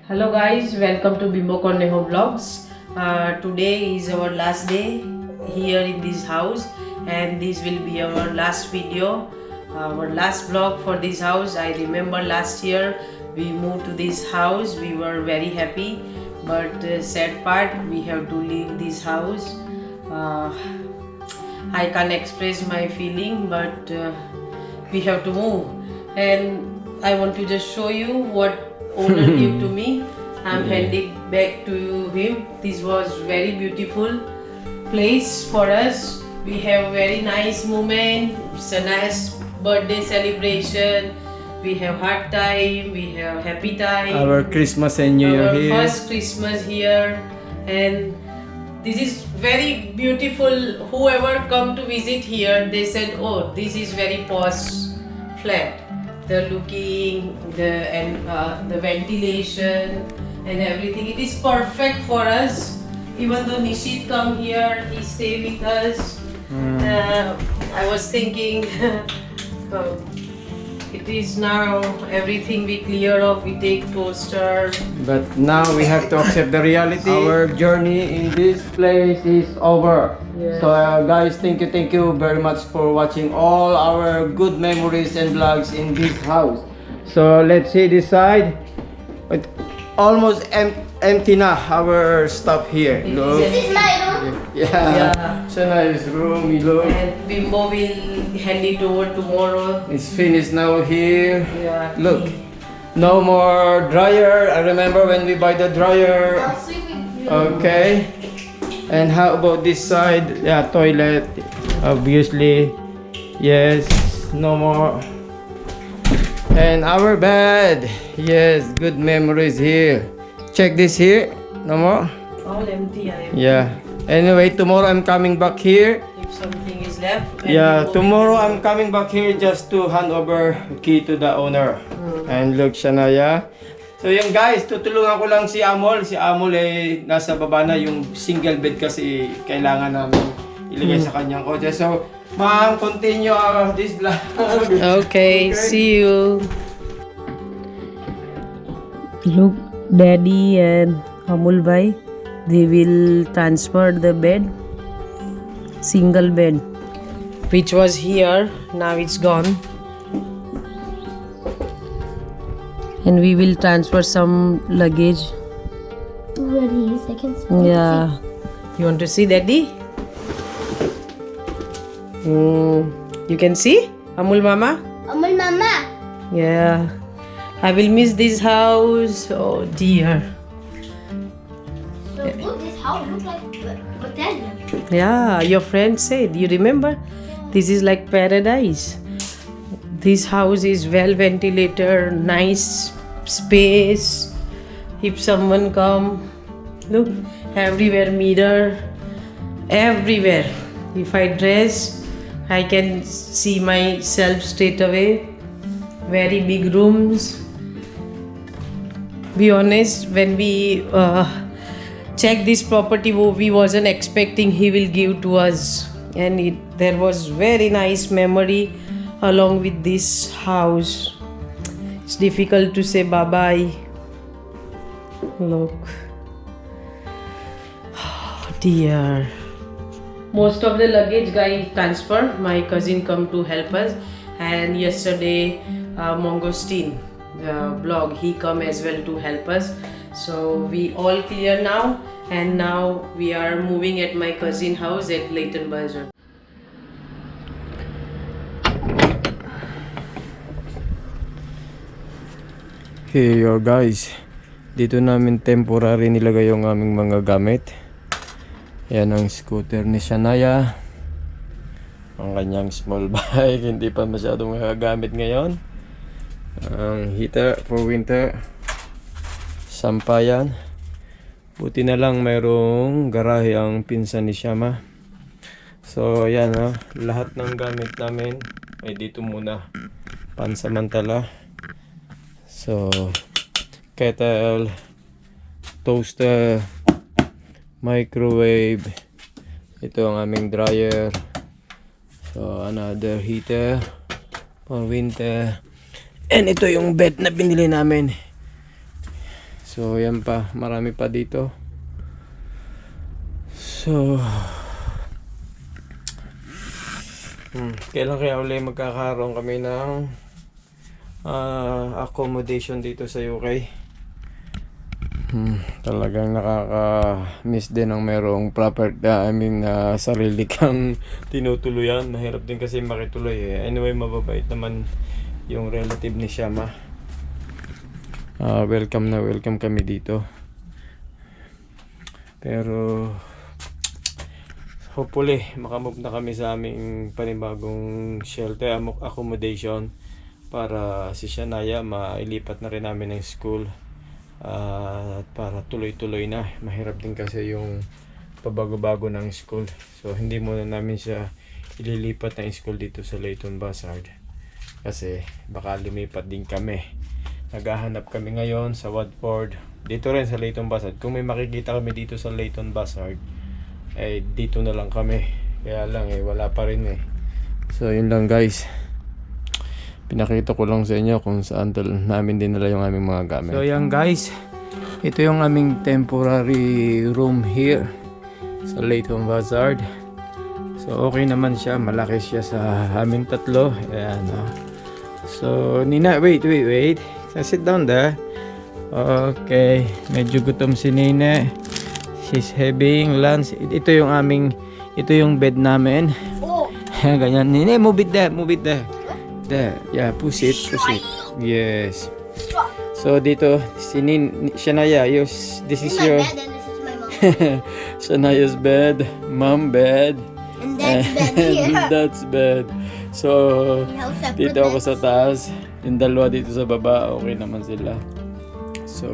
Hello guys, welcome to Bimbo Cornejo Vlogs. Today is our last day here in this house and this will be our last video, our last vlog for this house. I remember last year we moved to this house, we were very happy, but sad part we have to leave this house. I can't express my feeling, but we have to move, and I want to just show you what owner gave to me. I'm handing back to him. This was very beautiful place for us. We have very nice moment. It's a nice birthday celebration. We have hard time. We have happy time. Our Christmas and New Year Our here. first Christmas here, and this is very beautiful. Whoever come to visit here, they said, "Oh, this is very posh flat." The looking, the ventilation and everything. It is perfect for us. Even though Nishit come here, he stay with us. I was thinking, it is now everything we clear off. We take toaster. But now we have to accept the reality. Our journey in this place is over. Yeah. So guys, thank you very much for watching all our good memories and vlogs in this house. So let's see this side. It almost empty now our stuff here. It Look. is This is my room. Yeah. So nice room. You look. And Bimbo will hand it over tomorrow. It's finished now here. Yeah. Look. No more dryer. I remember when we buy the dryer. I'll sleep with you. Okay. And how about this side? Yeah, toilet. Obviously. Yes. No more. And our bed. Yes, good memories here. Check this here. No more. All empty. Yeah. Anyway, tomorrow I'm coming back here. If something is left. and Yeah, Bimbo will- tomorrow I'm coming back here just to hand over key to the owner. And look, Shania. So yung guys, tutulungan ko lang si Amol. Si Amol ay nasa baba na, yung single bed kasi kailangan namin ilagay sa kanyang kotse. So, ma'am, continue this vlog. Okay, see you. Look, Daddy and Amul Bhai, they will transfer the bed, single bed, which was here, now it's gone. And we will transfer some luggage. Where he is, I can see. Yeah. You want to see, Daddy? You can see? Amul Mama? Amal Mama. Yeah. I will miss this house. Oh dear. So good, this house looks like Botania. Yeah, your friend said. You remember? This is like paradise. This house is well ventilated, nice space. If someone come, look, everywhere mirror, everywhere. If I dress, I can see myself straight away. Very big rooms. Be honest, when we check this property, we wasn't expecting he will give to us, and there was very nice memory along with this house. It's difficult to say bye bye. Look, oh dear. Most of the luggage guy transfer. My cousin come to help us, and yesterday Mongosteen blog, he come as well to help us. So we all clear now, and now we are moving at my cousin house at Leighton Buzzard. Here guys, dito namin temporary nilagay yung aming mga gamit. Yan ang scooter ni Shania, ang kanyang small bike, hindi pa masyadong magagamit ngayon. Ang heater for winter, sampayan. Buti na lang mayroong garahe ang pinsan ni Shama. So yan, lahat ng gamit namin ay dito muna, pansamantala. So, kettle, toaster, microwave, ito ang aming dryer. So, another heater for winter. And ito yung bed na binili namin. So yan pa, marami pa dito. So kailan kaya uli magkakaroon kami ng accommodation dito sa UK? Talagang nakaka-miss din ang merong proper, sarili kang tinutuluyan. Mahirap din kasi makituloy eh. Anyway, mababait naman yung relative ni Shama. Welcome na welcome kami dito. Pero hopefully makamove na kami sa aming panibagong shelter accommodation para si Shania mailipat na rin namin ng school. Para tuloy-tuloy na. Mahirap din kasi yung pabago-bago ng school. So hindi muna namin siya ililipat ng school dito sa Leighton Buzzard kasi baka lumipat din kami. Naghahanap kami ngayon sa Watford, dito rin sa Leighton Buzzard. Kung may makikita kami dito sa Leighton Buzzard, eh dito na lang kami. Kaya lang wala pa rin eh. So yun lang guys, pinakita ko lang sa inyo kung saan namin dinala yung aming mga gamit. So yan guys, ito yung aming temporary room here sa Leighton Buzzard. So okay naman siya, malaki siya sa aming tatlo. Ayan, so Nina, wait. Sit down there. Okay, medyo gutom si Nina. She's having lunch. Ito yung bed namin. Oh. Ganyan. Nina, move it there. There, yeah, push it. Yes. So dito, Shania, this is your bed and this is my mom. Shania's bed, mom bed, And that's bed here. that's bed. So We have separate dito ako beds. sa taas, yung dalawa dito sa baba, okay naman sila. So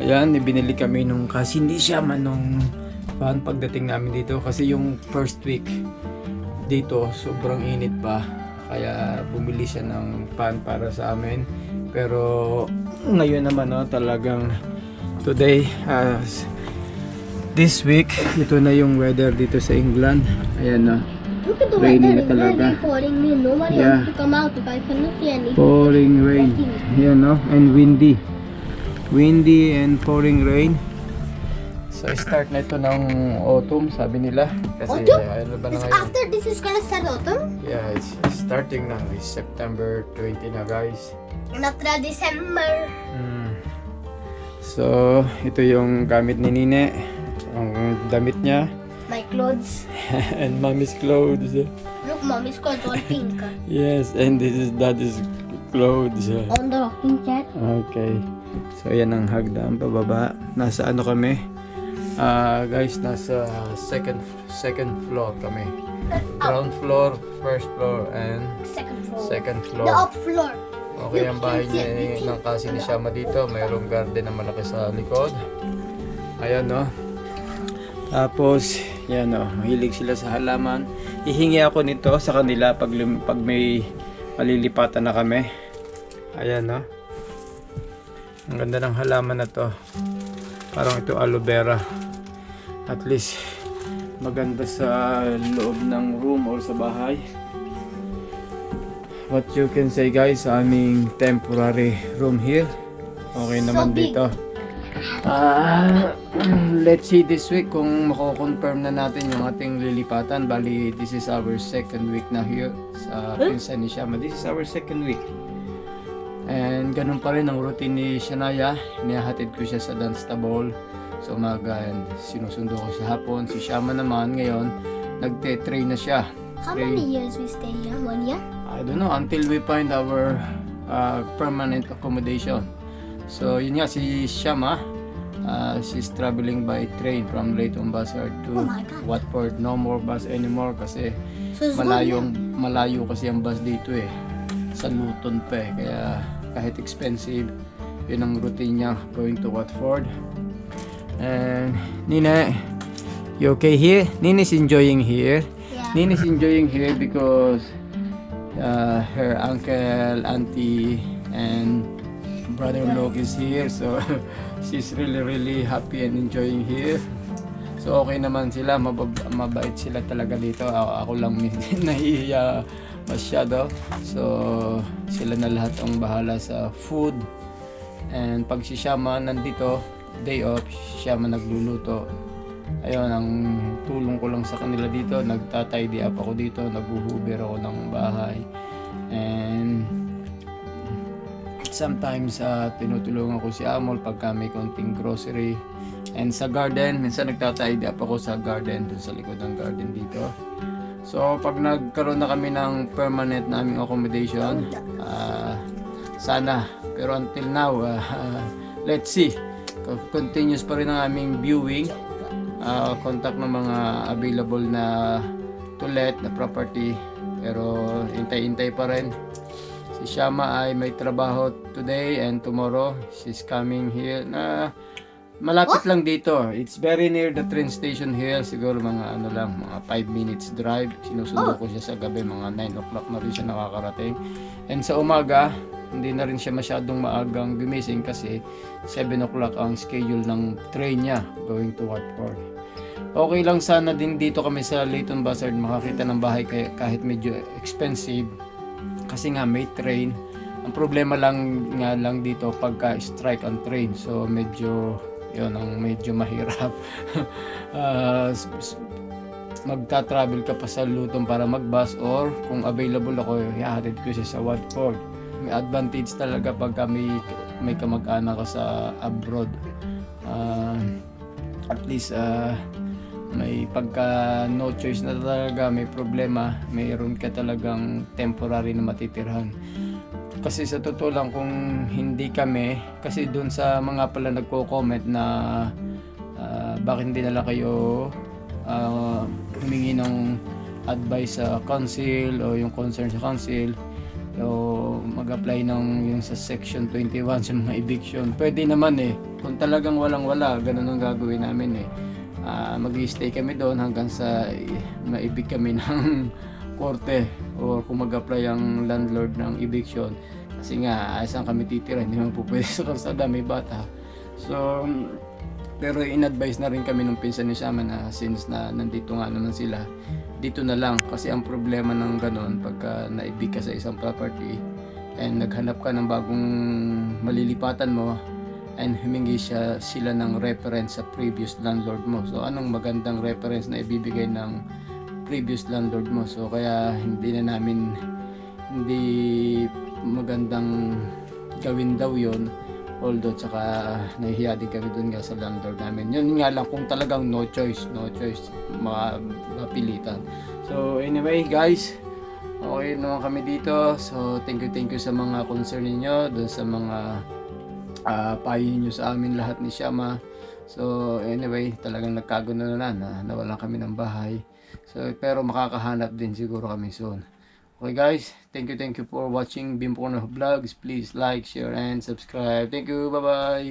ayan, ibinili kami kasi hindi siya manong pagdating namin dito kasi yung first week dito sobrang init pa. Kaya bumili siya ng fan para sa amin. Pero ngayon naman talagang today, this week, ito na yung weather dito sa England. Ayan na. Look at the Rainy weather. na It's talaga. really pouring rain. Nobody Yeah. wants to come out if I cannot see anything. Pouring rain. Ayan and windy. Windy and pouring rain. So start na ito ng autumn, sabi nila. Kasi Autumn? ano ba na It's ngayon? after this is gonna start autumn. Yeah, it's starting now. It's September 20 na guys. And after December. So, ito yung gamit ni Nine. Ang damit niya. My clothes. And mommy's clothes. Look, mommy's clothes all pink. Yes, and this is daddy's clothes. On the rocking chair. Okay. So, yan ang hagdan pababa. Nasa ano kami? Guys, nasa second floor kami. Ground floor, first floor, and Second floor. second The floor. up floor. Okay, ang bahay niya ng kasi ni Shama dito. Mayroong garden na malaki sa likod. Ayan, no. Tapos, yan, no. Mahilig sila sa halaman. Hihingi ako nito sa kanila pag may malilipatan na kami. Ayan, no. Ang ganda ng halaman na to. Parang ito aloe vera. At least, maganda sa loob ng room or sa bahay. What you can say guys, sa aming temporary room here. Okay naman big. dito. Let's see this week kung mako-confirm na natin yung ating lilipatan. Bali, this is our second week na here sa pinsan ni Shama. This is our second week. And ganun pa rin ang routine ni Shania. Inihahatid ko siya sa Dunstable sa umaga and sinusundo ko sa hapon. Si Shama naman ngayon, nagte-train na siya. How many years we stay here? 1 year? I don't know, until we find our permanent accommodation. So yun nga, si Shama, she's traveling by train from Leighton Buzzard to Oh my God. Watford. No more bus anymore kasi So it's 1 year. malayo kasi ang bus dito eh. Sa Luton pa eh. Kaya kahit expensive, yun ang routine niya, going to Watford. And Nina, you okay here? Nina's enjoying here. Yeah. Nina's enjoying here because her uncle, auntie, and brother-in-law is here. So she's really happy and enjoying here. So okay naman sila, mabait sila talaga dito. Ako lang nahihiya masyado. So sila na lahat ang bahala sa food And pag si Shama nandito, day off, siya man nagluluto. Ayun, ang tulong ko lang sa kanila dito, nagtatidy up ako dito, naghuhuber ako ng bahay. And sometimes tinutulungan ko si Amol pagka may konting grocery. And sa garden, minsan nagtatidy up ako sa garden, dun sa likod ng garden dito. So pag nagkaroon na kami ng permanent naming accommodation, sana, pero until now, let's see. Continuous pa rin ang aming viewing, contact ng mga available na to let na property, pero hintay-hintay pa rin. Si Shama ay may trabaho today and tomorrow. She's coming here na malapit lang dito. It's very near the train station here. Siguro mga mga 5 minutes drive. Sinusundo ko siya sa gabi, mga 9 o'clock na rin siya nakakarating. And sa umaga, hindi na rin siya masyadong maagang gumising kasi 7 o'clock ang schedule ng train niya going to Watford. Okay lang sana din dito kami sa Leighton Buzzard makakita ng bahay kahit medyo expensive kasi nga may train. Ang problema lang dito pagka strike ang train, so medyo yun ang medyo mahirap. Magta-travel ka pa sa Luton para mag-bus, or kung available ako, ihahatid ko siya sa Watford. May advantage talaga pagka may kamag-anak ka sa abroad. At least may pagka no choice na talaga, may problema, mayroon ka talagang temporary na matitirhan. Kasi sa totoo lang, kung hindi kami, kasi dun sa mga pala nagko-comment na bakit hindi nala kayo humingi ng advice sa council o yung concern sa council o mag-apply ng yung sa section 21 sa mga eviction. Pwede naman kung talagang walang-wala, ganun ang gagawin namin mag-i-stay kami doon hanggang sa maibig kami ng korte, o kung mag-apply ang landlord ng eviction, kasi nga saan kami titira, hindi naman po pwede sa kalsada, may bata. So pero in-advise na rin kami ng pinsan ni Shama na since na nandito nga naman sila, dito na lang, kasi ang problema ng ganon pagka naibig ka sa isang property and naghanap ka ng bagong malilipatan mo and humingi sila ng reference sa previous landlord mo. So anong magandang reference na ibibigay ng previous landlord mo? So kaya hindi magandang gawin daw yon, although tsaka nahihiya din kami dun nga sa landlord namin. Yun nga lang, kung talagang no choice mapilitan. So anyway guys, okay naman kami dito. So thank you sa mga concern niyo, dun sa mga payo nyo sa amin lahat ni Shama. So anyway, talagang nagkagulo na nawalan kami ng bahay. So pero makakahanap din siguro kami soon. Okay guys, thank you for watching Bimpono Vlogs. Please like, share and subscribe. Thank you, bye bye.